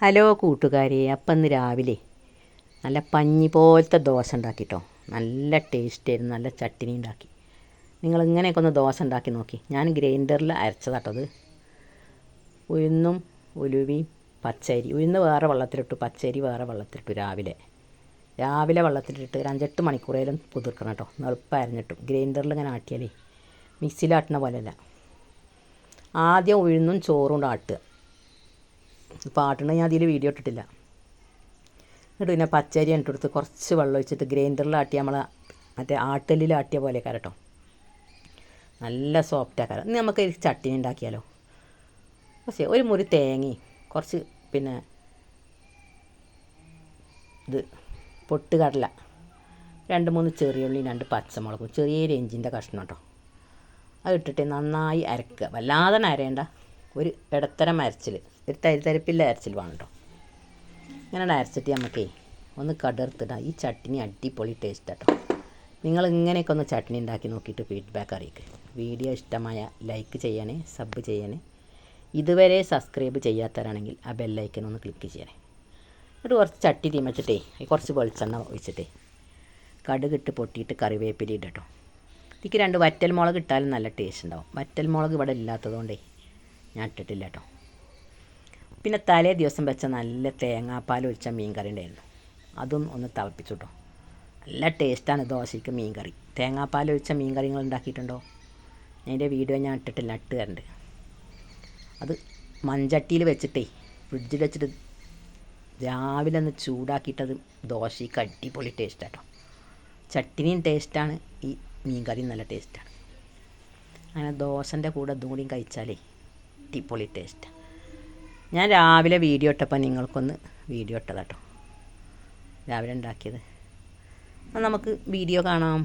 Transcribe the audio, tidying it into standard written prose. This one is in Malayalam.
ഹലോ കൂട്ടുകാരെ, അപ്പം ഇന്ന് രാവിലെ നല്ല പഞ്ഞി പോലത്തെ ദോശ ഉണ്ടാക്കിട്ടോ. നല്ല ടേസ്റ്റ് ആയിരുന്നു. നല്ല ചട്ടിനി ഉണ്ടാക്കി. നിങ്ങളിങ്ങനെയൊക്കെ ഒന്ന് ദോശ ഉണ്ടാക്കി നോക്കി. ഞാൻ ഗ്രൈൻഡറിൽ അരച്ചതാട്ടത്. ഉഴുന്നും ഉലുവയും പച്ചരി. ഉഴുന്ന് വേറെ വെള്ളത്തിലിട്ടു, പച്ചരി വേറെ വെള്ളത്തിലിട്ടു. രാവിലെ വെള്ളത്തിലിട്ട് ഒരു 5-8 മണിക്കൂറേലും കുതിർക്കണം കേട്ടോ. എളുപ്പം അരഞ്ഞിട്ടു. ഗ്രൈൻഡറിൽ ഇങ്ങനെ ആട്ടിയാലേ മിക്സിയിലാട്ടണ പോലെയല്ല. ആദ്യം ഉഴുന്നും ചോറും കൊണ്ട് ആട്ടുക. ഇപ്പോൾ ആട്ടണ ഞാൻ അതിൽ വീഡിയോ ഇട്ടിട്ടില്ല. എന്നിട്ട് പിന്നെ പച്ചരി ഇട്ടെടുത്ത് കുറച്ച് വെള്ളം ഒഴിച്ചിട്ട് ഗ്രൈൻഡറിൽ ആട്ടിയ നമ്മളെ മറ്റേ ആട്ടലിൽ ആട്ടിയ പോലെ കേട്ടോ. നല്ല സോഫ്റ്റ് ആക്കാരം. ഇനി നമുക്ക് ചട്ടിനി ഉണ്ടാക്കിയാലോ. പക്ഷേ ഒരു മുറി തേങ്ങയും കുറച്ച് പിന്നെ ഇത് പൊട്ടുകടല, 2-3 ചെറിയുള്ളിയും 2 പച്ചമുളകും ചെറിയൊരു ഇഞ്ചിൻ്റെ കഷ്ണം കേട്ടോ. അത് ഇട്ടിട്ട് നന്നായി അരക്കുക. വല്ലാതെ അരയേണ്ട, ഒരു ഇടത്തരം അരച്ചിൽ, ഒരു തരിപ്പില്ല അരച്ചിൽ വേണം കേട്ടോ. ഇങ്ങനെ അരച്ചിട്ട് നമുക്കേ ഒന്ന് കടർത്തിടാം. ഈ ചട്നി അടിപൊളി ടേസ്റ്റ് കേട്ടോ. നിങ്ങൾ ഇങ്ങനെയൊക്കെ ഒന്ന് ചട്നി ഉണ്ടാക്കി നോക്കിയിട്ട് ഫീഡ്ബാക്ക് അറിയിക്കുക. വീഡിയോ ഇഷ്ടമായ ലൈക്ക് ചെയ്യണേ, സബ് ചെയ്യണേ. ഇതുവരെ സബ്സ്ക്രൈബ് ചെയ്യാത്തവരാണെങ്കിൽ ആ ബെല്ലൈക്കൻ ഒന്ന് ക്ലിക്ക് ചെയ്യണേ. എന്നിട്ട് കുറച്ച് ചട്ടി തീമച്ചിട്ടേ കുറച്ച് വെളിച്ചെണ്ണ ഒഴിച്ചിട്ടേ കടുകിട്ട് പൊട്ടിയിട്ട് കറിവേപ്പില ഇടും കേട്ടോ. എനിക്ക് 2 വറ്റൽമുളക് ഇട്ടാലും നല്ല ടേസ്റ്റ് ഉണ്ടാവും. വറ്റൽമുളക് ഇവിടെ ഇല്ലാത്തതുകൊണ്ടേ ഞാൻ ഇട്ടിട്ടില്ല കേട്ടോ. പിന്നെ തലേ ദിവസം വെച്ച നല്ല തേങ്ങാപ്പാൽ ഒഴിച്ച മീൻ കറി ഉണ്ടായിരുന്നു. അതും ഒന്ന് തിളപ്പിച്ചു കേട്ടോ. നല്ല ടേസ്റ്റാണ് ദോശയ്ക്ക് മീൻ കറി. തേങ്ങാപ്പാൽ ഒഴിച്ച മീൻ കറി നിങ്ങൾ ഉണ്ടാക്കിയിട്ടുണ്ടോ? അതിൻ്റെ വീഡിയോ ഞാൻ ഇട്ടിട്ടില്ല, ഇട്ട് തരണ്ട്. അത് മൺചട്ടിയിൽ വെച്ചിട്ടേ ഫ്രിഡ്ജിൽ വെച്ചിട്ട് രാവിലെ ഒന്ന് ചൂടാക്കിയിട്ടത് ദോശയ്ക്ക് അടിപൊളി ടേസ്റ്റ് കേട്ടോ. ചട്ടിനിയും ടേസ്റ്റാണ്, ഈ മീൻ കറിയും നല്ല ടേസ്റ്റാണ്. അങ്ങനെ ദോശൻ്റെ കൂടെ ഇതും കൂടിയും കഴിച്ചാലേ അടിപൊളി ടേസ്റ്റാണ്. ഞാൻ രാവിലെ വീഡിയോ ഇട്ടപ്പോൾ നിങ്ങൾക്കൊന്ന് വീഡിയോ ഇട്ടതാട്ടോ, രാവിലെ ഉണ്ടാക്കിയത്. നമുക്ക് വീഡിയോ കാണാം.